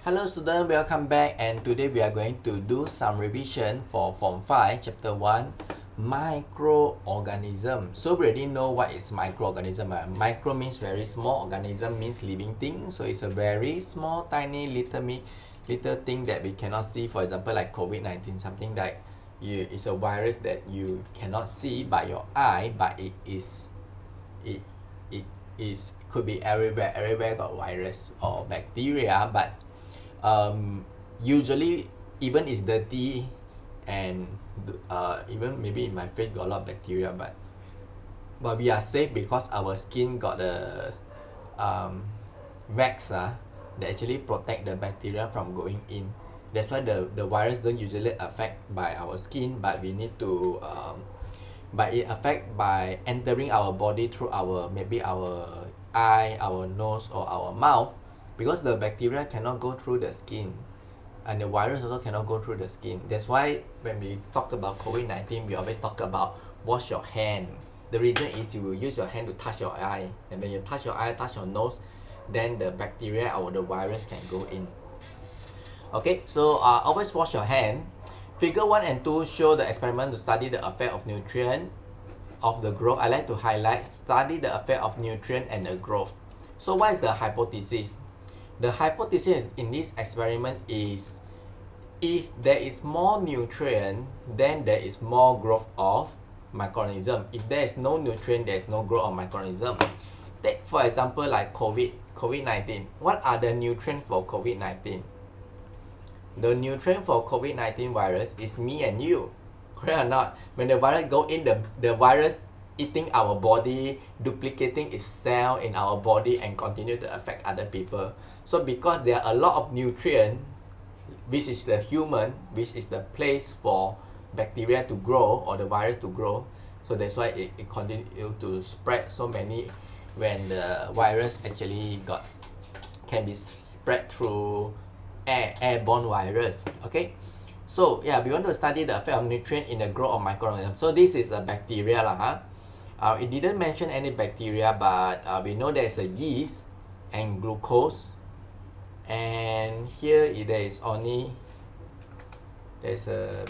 Hello students, welcome back, and today we are going to do some revision for Form 5 Chapter 1 Microorganism. So we already know what is microorganism. Micro means very small, organism means living thing. So it's a very small, tiny, little thing that we cannot see. For example, like COVID-19, something like it's a virus that you cannot see by your eye, but it is could be everywhere. Everywhere got virus or bacteria, but usually even it's dirty and even maybe in my face got a lot of bacteria, but we are safe because our skin got a wax that actually protect the bacteria from going in. That's why the virus don't usually affect by our skin, but we need to but it affect by entering our body through maybe our eye, our nose, or our mouth, because the bacteria cannot go through the skin and the virus also cannot go through the skin. That's why when we talk about COVID-19, we always talk about wash your hand. The reason is you will use your hand to touch your eye, and when you touch your eye, touch your nose, then the bacteria or the virus can go in. Okay, so always wash your hand. Figure 1 and 2 show the experiment to study the effect of nutrient of the growth. I like to highlight study the effect of nutrient and the growth. So what is the hypothesis? The hypothesis in this experiment is if there is more nutrient, then there is more growth of microorganism. If there is no nutrient, there is no growth of microorganism. Take for example like COVID-19. What are the nutrients for COVID-19? The nutrient for COVID-19 virus is me and you. Correct or not? When the virus go in, the virus eating our body, duplicating its cell in our body and continue to affect other people. So because there are a lot of nutrient, which is the human, which is the place for bacteria to grow or the virus to grow, so that's why it continue to spread so many when the virus actually can be spread through airborne virus. Okay, so yeah, we want to study the effect of nutrient in the growth of microorganisms. So this is a bacteria it didn't mention any bacteria, but we know there's a yeast and glucose, and here there is only there's a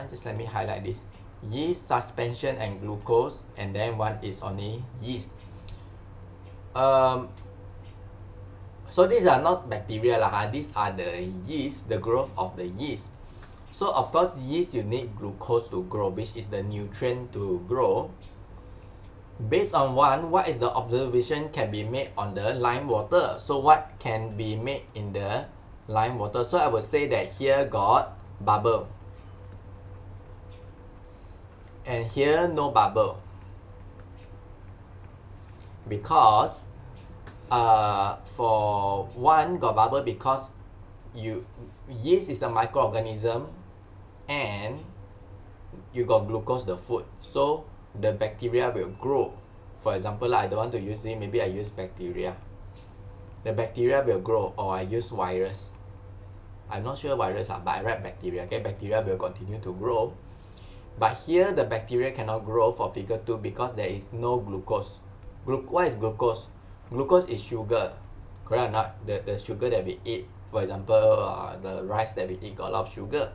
just let me highlight this: yeast, suspension, and glucose, and then one is only yeast. So these are not bacteria these are the yeast, the growth of the yeast. So of course yeast you need glucose to grow, which is the nutrient to grow. Based on what is the observation can be made on the lime water? So what can be made in the lime water? So I would say that here got bubble, and here no bubble, because for one got bubble because yeast is a microorganism and you got glucose, the food, so the bacteria will grow. For example, I don't want to use it, maybe I use bacteria. The bacteria will grow, or I use virus. I'm not sure virus but I write bacteria. Okay, bacteria will continue to grow. But here the bacteria cannot grow for figure 2 because there is no glucose. What is glucose? Glucose is sugar. Correct or not? The sugar that we eat. For example, the rice that we eat got a lot of sugar.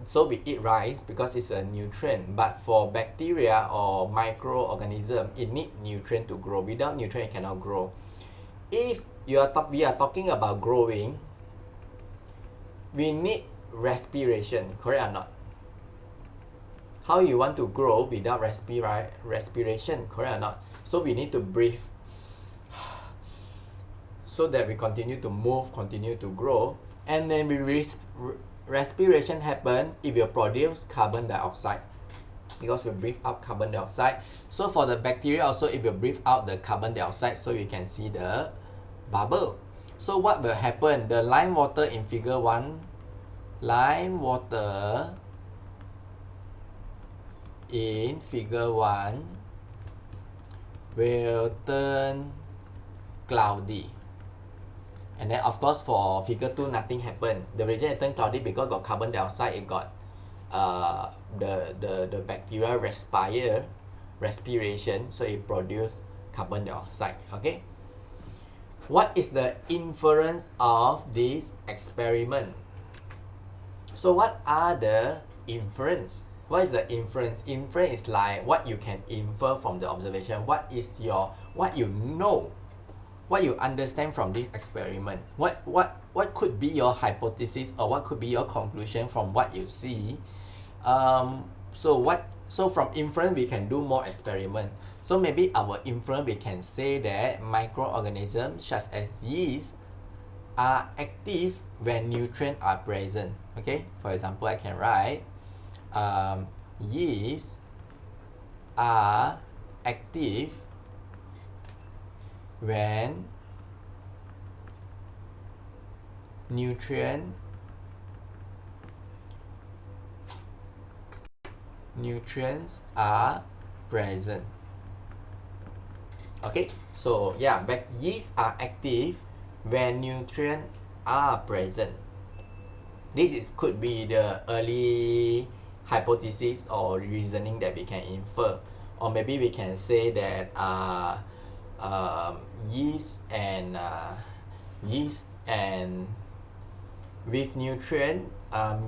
So we eat rice because it's a nutrient, but for bacteria or microorganism, it need nutrient to grow. Without nutrient, it cannot grow. If we are talking about growing, we need respiration. Correct or not? How you want to grow without respiration? Correct or not? So we need to breathe so that we continue to move, continue to grow, and then respiration happen if you produce carbon dioxide, because we breathe out carbon dioxide. So for the bacteria also, if you breathe out the carbon dioxide, so you can see the bubble. So what will happen? The lime water in figure 1, lime water in figure 1 will turn cloudy. And then of course for figure 2 nothing happened. The reason it turned cloudy because got carbon dioxide, it got the bacteria respiration, so it produce carbon dioxide. Okay, What is the inference of this experiment? So what are the inference? What is the inference? Inference is like what you can infer from the observation. What you know, what you understand from this experiment. What could be your hypothesis, or what could be your conclusion from what you see? So from inference we can do more experiment. So maybe our inference, we can say that microorganisms such as yeast are active when nutrients are present. Okay, for example, I can write yeast are active when nutrients are present. Okay, so yeah, yeast are active when nutrients are present. This could be the early hypothesis or reasoning that we can infer. Or maybe we can say that yeast and with nutrient,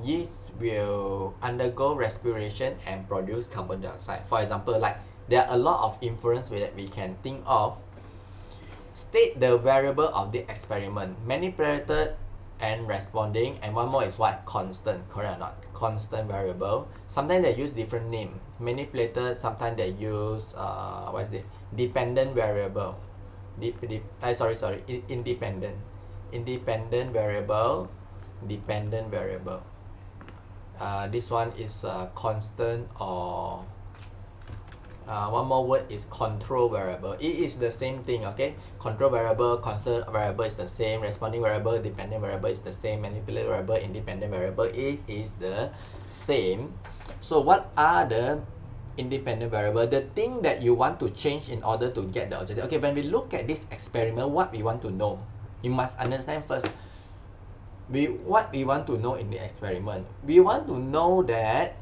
yeast will undergo respiration and produce carbon dioxide. For example, like there are a lot of inference that we can think of. State the variable of the experiment. Manipulated and responding, and one more is what? Constant. Correct or not? Constant variable. Sometimes they use different name. Manipulated, sometimes they use what is it? Dependent variable. Independent. Independent variable. Dependent variable. This one is constant, or one more word is control variable. It is the same thing, okay? Control variable, constant variable is the same. Responding variable, dependent variable is the same. Manipulated variable, independent variable, it is the same. So what are the independent variable? The thing that you want to change in order to get the objective. Okay, when we look at this experiment, what we want to know, you must understand first. What we want to know in the experiment, we want to know that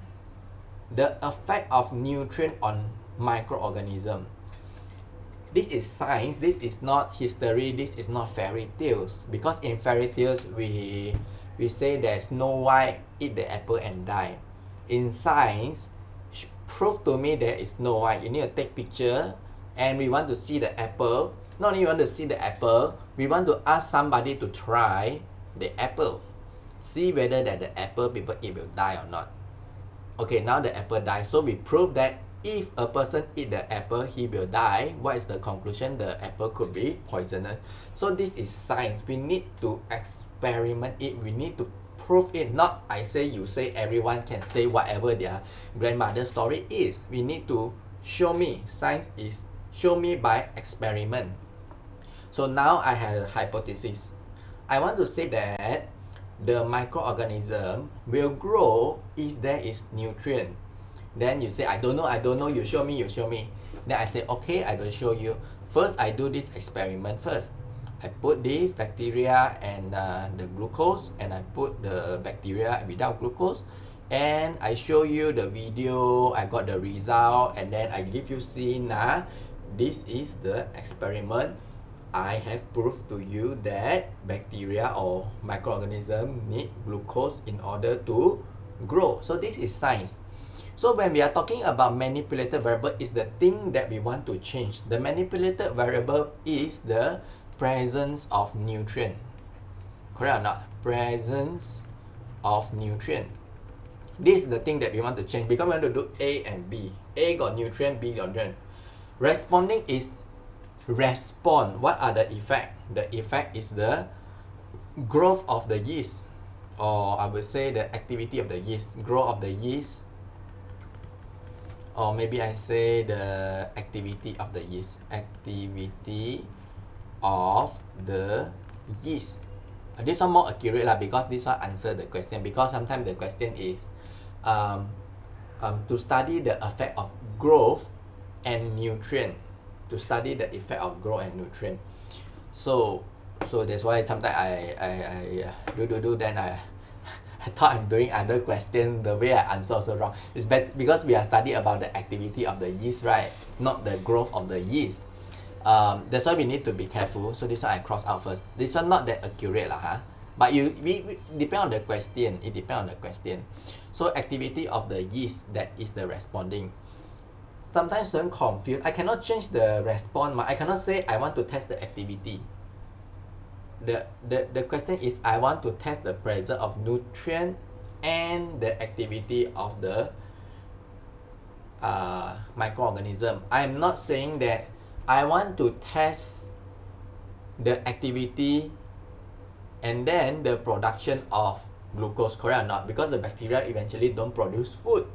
the effect of nutrient on microorganism. This is science. This is not history. This is not fairy tales. Because in fairy tales, we say there's Snow White eat the apple and die. In science, prove to me there is Snow White. You need to take picture, and we want to see the apple. Not only want to see the apple, we want to ask somebody to try the apple, see whether that the apple people eat will die or not. Okay, now the apple dies, so we prove that if a person eat the apple, he will die. What is the conclusion? The apple could be poisonous. So this is science. We need to experiment it. We need to prove it. Not I say, you say, everyone can say whatever their grandmother's story is. We need to show me. Science is show me by experiment. So now I have a hypothesis. I want to say that the microorganism will grow if there is nutrient. Then you say, I don't know, you show me. Then I say, okay, I will show you. First, I do this experiment first. I put this bacteria and the glucose, and I put the bacteria without glucose, and I show you the video. I got the result, and then I give you see, this is the experiment. I have proved to you that bacteria or microorganism need glucose in order to grow. So this is science. So when we are talking about manipulated variable, is the thing that we want to change. The manipulated variable is the presence of nutrient. Correct or not? Presence of nutrient. This is the thing that we want to change, because we want to do A and B. A got nutrient, B got nutrient. Responding is respond. What are the effect? The effect is the growth of the yeast, or I would say the activity of the yeast, growth of the yeast, or maybe I say the activity of the yeast, activity of the yeast. This one more accurate lah, because this one answer the question, because sometimes the question is to study the effect of growth and nutrient, to study the effect of growth and nutrient. So that's why sometimes I do then I thought I'm doing other question, the way I answer also wrong. It's bad because we are studying about the activity of the yeast, right? Not the growth of the yeast. That's why we need to be careful. So this one I cross out first. This one not that accurate lah, huh? But we depend on the question. It depends on the question. So activity of the yeast, that is the responding. Sometimes don't confuse. I cannot change the response. I cannot say I want to test the activity. The question is I want to test the presence of nutrient and the activity of the microorganism. I'm not saying that I want to test the activity and then the production of glucose, correct or not? Because the bacteria eventually don't produce food.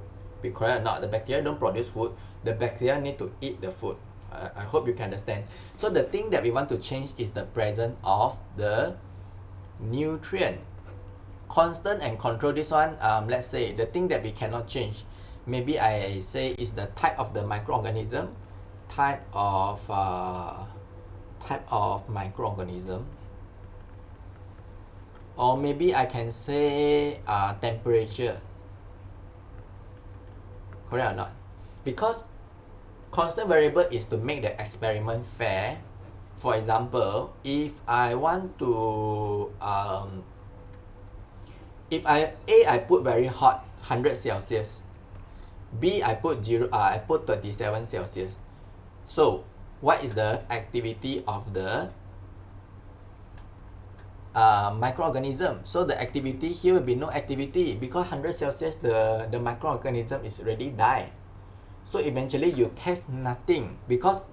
Be correct or not? The bacteria don't produce food. The bacteria need to eat the food. I hope you can understand. So the thing that we want to change is the presence of the nutrient. Constant and control, this one, let's say the thing that we cannot change, maybe I say is the type of the microorganism, type of microorganism, or maybe I can say temperature, correct or not? Because constant variable is to make the experiment fair. For example, if I want to if I put very hot 100 Celsius, B I put 37 Celsius. So what is the activity of the microorganism? So the activity here will be no activity because 100 Celsius the microorganism is already died. So eventually you test nothing because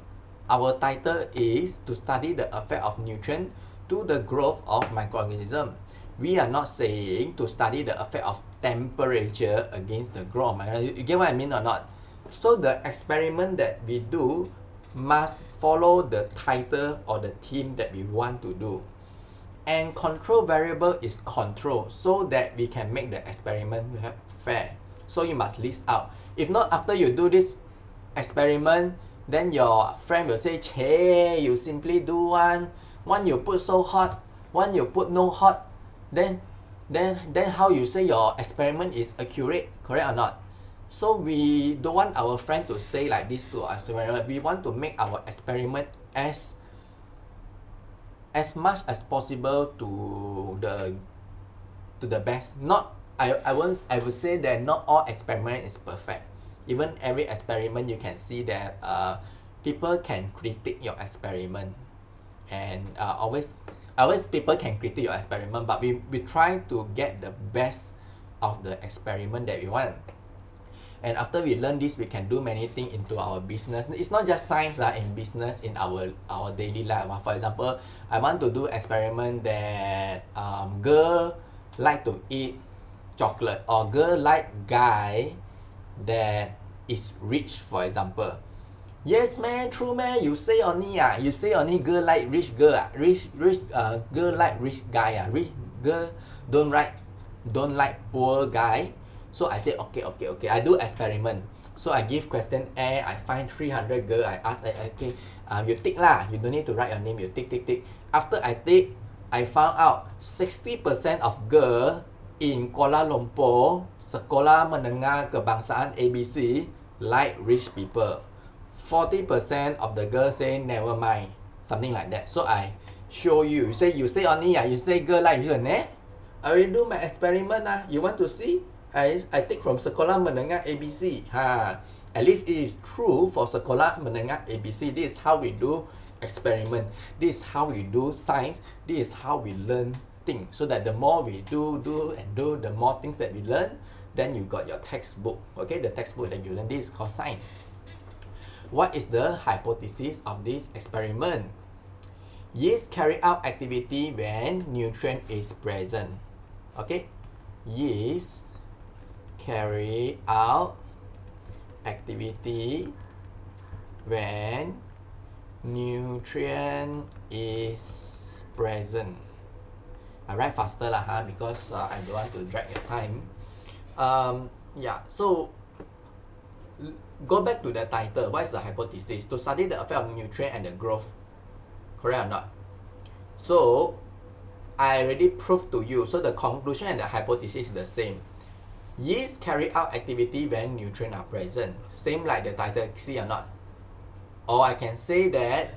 our title is to study the effect of nutrient to the growth of microorganism. We are not saying to study the effect of temperature against the growth. You get what I mean or not? So the experiment that we do must follow the title or the theme that we want to do. And control variable is control so that we can make the experiment fair. So you must list out. If not, after you do this experiment, then your friend will say, "Che, you simply do one you put so hot, one you put no hot." Then how you say your experiment is accurate, correct or not? So we don't want our friend to say like this to us. We want to make our experiment as much as possible to the best. Not I would say that not all experiment is perfect. Even every experiment you can see that people can critique your experiment, and always people can critique your experiment, but we try to get the best of the experiment that we want. And after we learn this, we can do many things into our business. It's not just science in business, in our daily life. For example, I want to do experiment that girl like to eat chocolate, or girl like guy that is rich, for example. Yes man, true man, you say only girl like rich girl, rich girl like rich guy, rich girl don't like poor guy. So I say okay, I do experiment. So I give question A, I find 300 girl, I ask, okay, you tick lah, you don't need to write your name, you tick. After I tick, I found out 60% of girl in Kuala Lumpur, sekolah menengah kebangsaan ABC, like rich people. 40% of the girls say never mind, something like that. So I show you. You say only you say girl like rich, I already do my experiment You want to see? I take from sekolah menengah ABC. At least it is true for sekolah menengah ABC. This is how we do experiment. This is how we do science. This is how we learn things. So that the more we do, the more things that we learn, then you got your textbook. Okay, the textbook that you learn, this is called science. What is the hypothesis of this experiment? Yeast carry out activity when nutrient is present. Okay, yeast carry out activity when nutrient is present. I write faster lah, because I don't want to drag your time. So go back to the title. What is the hypothesis? To study the effect of nutrient and the growth. Correct or not? So I already proved to you. So the conclusion and the hypothesis is the same. Yeast carry out activity when nutrients are present. Same like the title, see or not? Or I can say that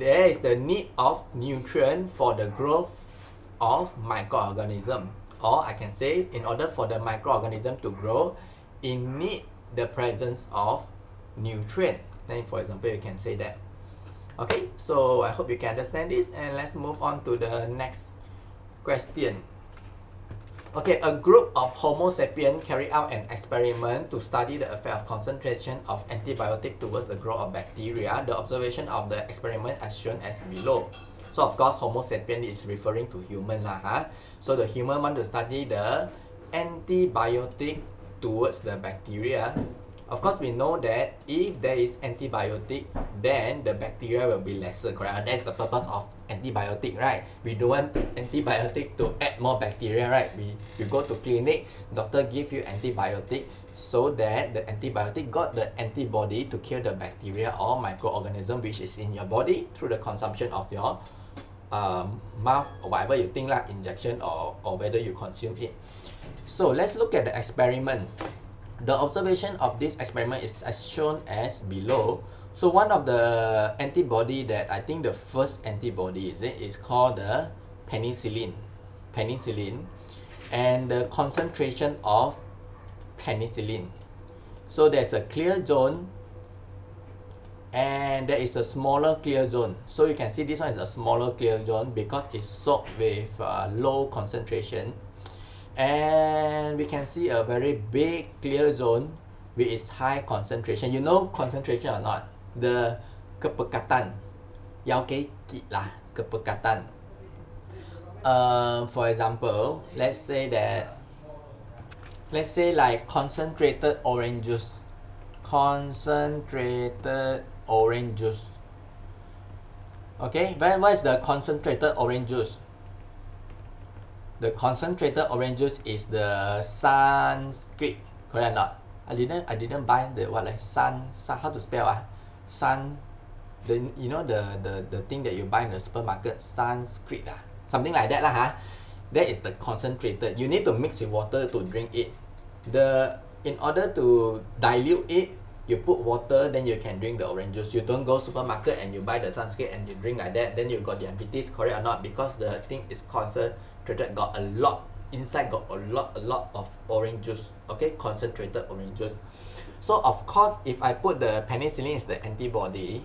there is the need of nutrient for the growth of microorganism, or I can say in order for the microorganism to grow, it need the presence of nutrient. Then for example you can say that. Okay, so I hope you can understand this, and let's move on to the next question. Okay, a group of Homo sapiens carried out an experiment to study the effect of concentration of antibiotic towards the growth of bacteria. The observation of the experiment as shown as below. So of course Homo sapiens is referring to human lah, huh? So the human want to study the antibiotic towards the bacteria. Of course, we know that if there is antibiotic, then the bacteria will be lesser, correct? That's the purpose of antibiotic, right? We don't want antibiotic to add more bacteria, right? You go to clinic, doctor give you antibiotic so that the antibiotic got the antibody to kill the bacteria or microorganism which is in your body through the consumption of your mouth or whatever you think like injection or whether you consume it. So let's look at the experiment. The observation of this experiment is as shown as below. So one of the antibody that I think the first antibody is called the penicillin. And the concentration of penicillin. So there's a clear zone and there is a smaller clear zone. So you can see this one is a smaller clear zone because it's soaked with low concentration. And we can see a very big clear zone with its high concentration. You know concentration or not? The kepekatan. Yao ke kit lah, kepekatan. For example, let's say like concentrated orange juice. Okay, what is the concentrated orange juice? The concentrated orange juice is the Sunscreen, correct or not? I didn't buy the what like sun how to spell you know the thing that you buy in the supermarket, Sunscreen something like that lah, huh? That is the concentrated. You need to mix with water to drink it. In order to dilute it, you put water, then you can drink the orange juice. You don't go supermarket and you buy the Sunscreen and you drink like that, then you got diabetes, correct or not? Because the thing is concentrated, got a lot inside, got a lot of orange juice. Okay, concentrated orange juice. So of course if I put the penicillin is the antibiotic.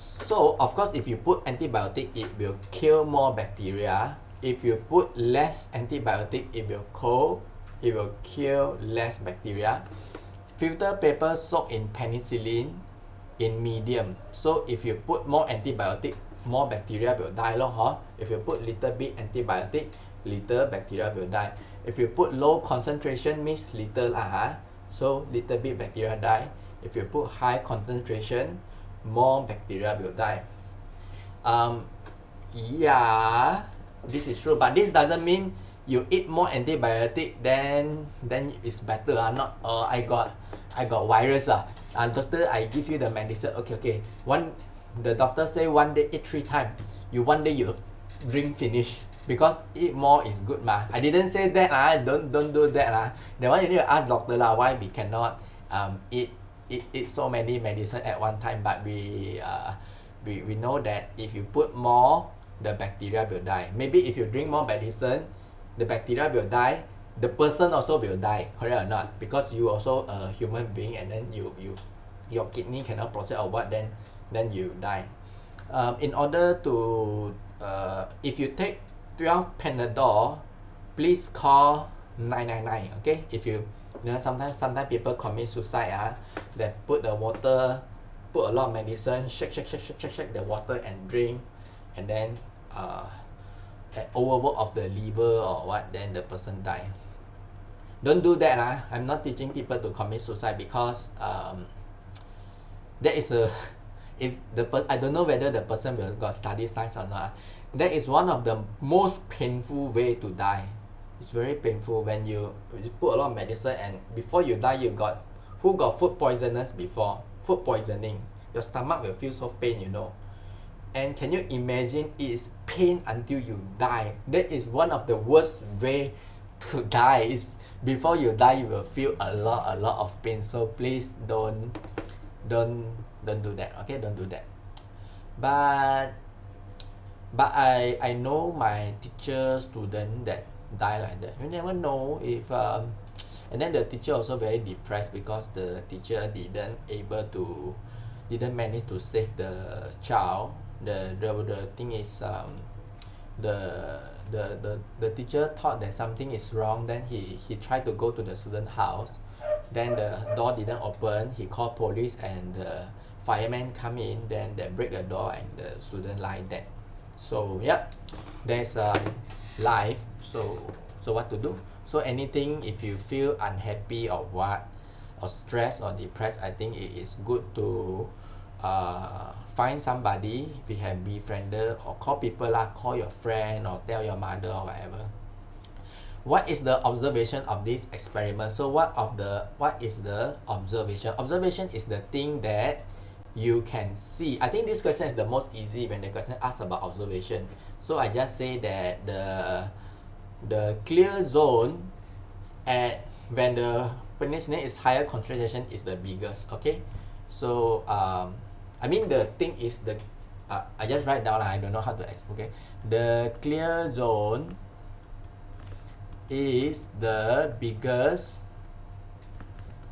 So of course if you put antibiotic, it will kill more bacteria. If you put less antibiotic, it will kill less bacteria. Filter paper soaked in penicillin in medium. So if you put more antibiotic, more bacteria will die lor, huh? If you put little bit antibiotic, little bacteria will die. If you put low concentration, means little lah, huh? So little bit bacteria die. If you put high concentration, more bacteria will die. Yeah, this is true, but this doesn't mean you eat more antibiotic then it's better. Not I got virus doctor, I give you the medicine. Okay. The doctor say one day eat 3 times. One day you drink finish because eat more is good ma. I didn't say that don't do that That one you need to ask doctor why we cannot eat so many medicine at one time. But we know that if you put more, the bacteria will die. Maybe if you drink more medicine, the bacteria will die, the person also will die, correct or not? Because you also a human being, and then your kidney cannot process or what, then you die. In order to if you take 12 Panadol, please call 999. Okay, if you know sometimes people commit suicide they put the water, put a lot of medicine, shake the water and drink, and then overwork of the liver or what, then the person die. Don't do that I'm not teaching people to commit suicide because that is I don't know whether the person will got study science or not. That is one of the most painful way to die. It's very painful when you put a lot of medicine and before you die who got food poisonous before? Food poisoning. Your stomach will feel so pain, you know. And can you imagine it is pain until you die? That is one of the worst way to die. Is before you die you will feel a lot of pain. So please don't don't do that, okay, don't do that. But I know my teacher student that die like that. You never know if and then the teacher also very depressed because the teacher didn't manage to save the child. The thing is the teacher thought that something is wrong, then he tried to go to the student house, then the door didn't open, he called police and the fireman come in, then they break the door and the student lie dead. So yeah, there's life. So what to do? So anything, if you feel unhappy or what, or stressed or depressed, I think it is good to find somebody we have befriended, or call people lah, call your friend or tell your mother or whatever. What is the observation of this experiment? So what is the observation? Observation is the thing that you can see. I think this question is the most easy when the question asks about observation. So I just say that the clear zone at when the penicillin is higher concentration is the biggest. Okay, so I mean the thing is the I just write down, I don't know how to explain. Okay, the clear zone is the biggest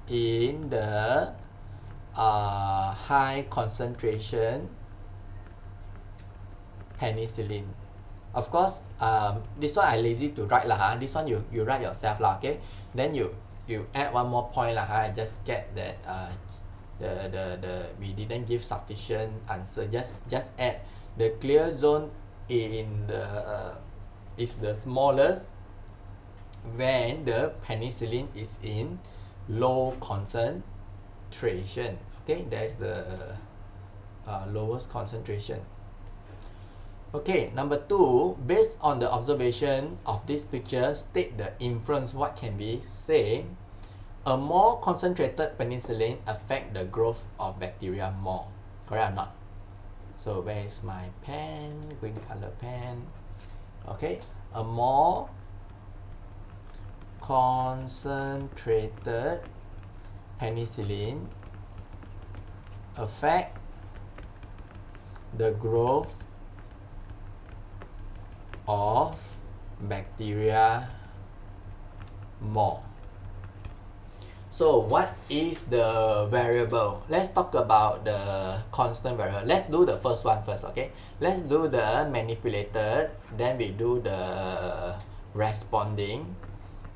in the high concentration penicillin. Of course, this one I lazy to write lah. This one you write yourself lah. Okay, then you add one more point lah. I just get that we didn't give sufficient answer. Just add the clear zone in the is the smallest when the penicillin is in low concentration. Okay, that's the lowest concentration. Okay, number 2, based on the observation of this picture, state the inference. What can we say? A more concentrated penicillin affect the growth of bacteria more. Correct or not? So where is my pen? Green color pen. Okay, a more concentrated penicillin affect the growth of bacteria more. So what is the variable? Let's talk about the constant variable. Let's do the first one first, okay? Let's do the manipulated, then we do the responding,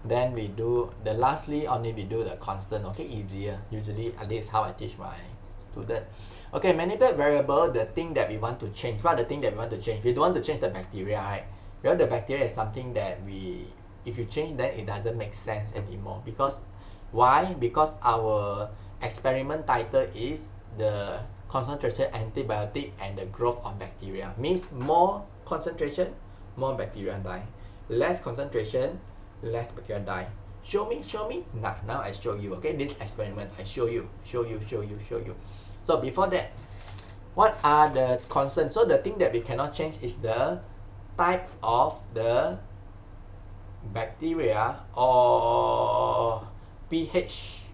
then we do the lastly only we do the constant. Okay, easier. Usually at least how I teach my student. Okay, manipulated variable, the thing that we want to change. What are the thing that we want to change? We don't want to change the bacteria, right? Because the bacteria is something that if you change, then it doesn't make sense anymore. Because why? Because our experiment title is the concentration antibiotic and the growth of bacteria. Means more concentration, more bacteria die. Less concentration, less bacteria die. Show me. Now I show you. Okay, this experiment I show you. So before that, what are the constants? So the thing that we cannot change is the type of the bacteria or pH,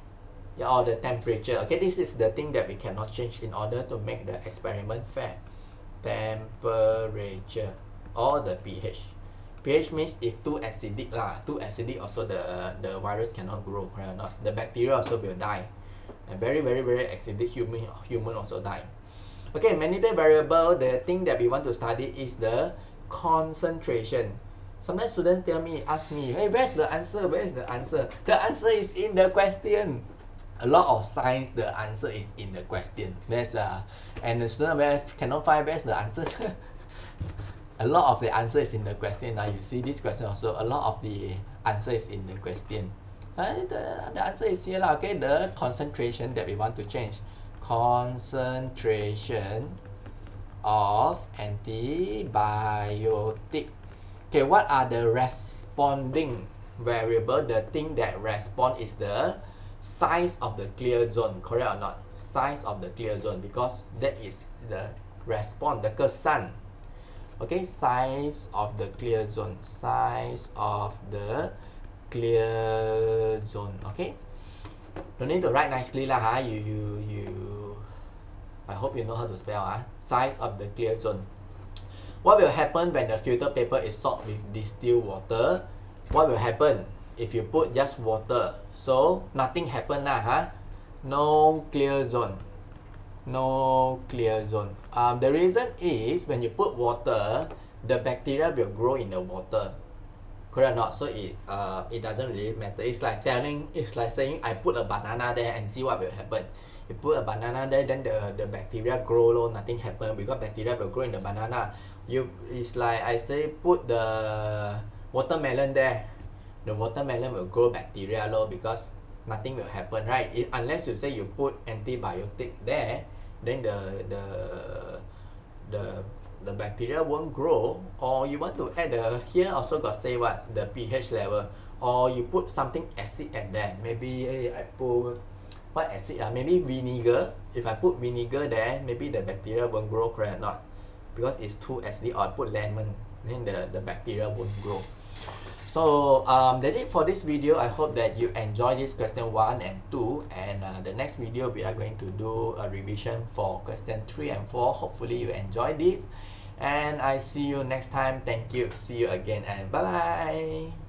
or the temperature. Okay, this is the thing that we cannot change in order to make the experiment fair. Temperature or the pH. pH means if too acidic also the virus cannot grow, correct or not? The bacteria also will die. And very acidic human also die. Okay, manipulated variable, the thing that we want to study is the concentration. Sometimes students ask me, hey, where's the answer? The answer is in the question. A lot of science, the answer is in the question. And the student cannot find where's the answer. A lot of the answer is in the question. Now you see this question also, a lot of the answer is in the question. The answer is here lah. Okay, the concentration that we want to change. Concentration of antibiotic. Okay, what are the responding variable? The thing that respond is the size of the clear zone, correct or not? Size of the clear zone, because that is the response, the 个散. Okay, size of the clear zone. Size of the clear zone. Okay, don't need to write nicely lah. You I hope you know how to spell. Size of the clear zone. What will happen when the filter paper is soaked with distilled water? What will happen if you put just water? So nothing happen lah, no clear zone. No clear zone. The reason is when you put water, the bacteria will grow in the water. Correct or not? So it doesn't really matter. It's like saying I put a banana there and see what will happen. You put a banana there, then the bacteria grow, nothing happen because bacteria will grow in the banana. It's like I say put the watermelon there, the watermelon will grow bacteria because nothing will happen, right? Unless you say you put antibiotic there, then the bacteria won't grow. Or you want to add here also got say what the pH level, or you put something acid at there. Maybe I put what acid? Maybe vinegar. If I put vinegar there, maybe the bacteria won't grow, correct or not? Because it's too acidic. Or I put lemon, then the bacteria won't grow. So that's it for this video. I hope that you enjoy this question 1 and 2, and the next video we are going to do a revision for question 3 and 4. Hopefully you enjoy this, and I see you next time. Thank you. See you again, and bye bye.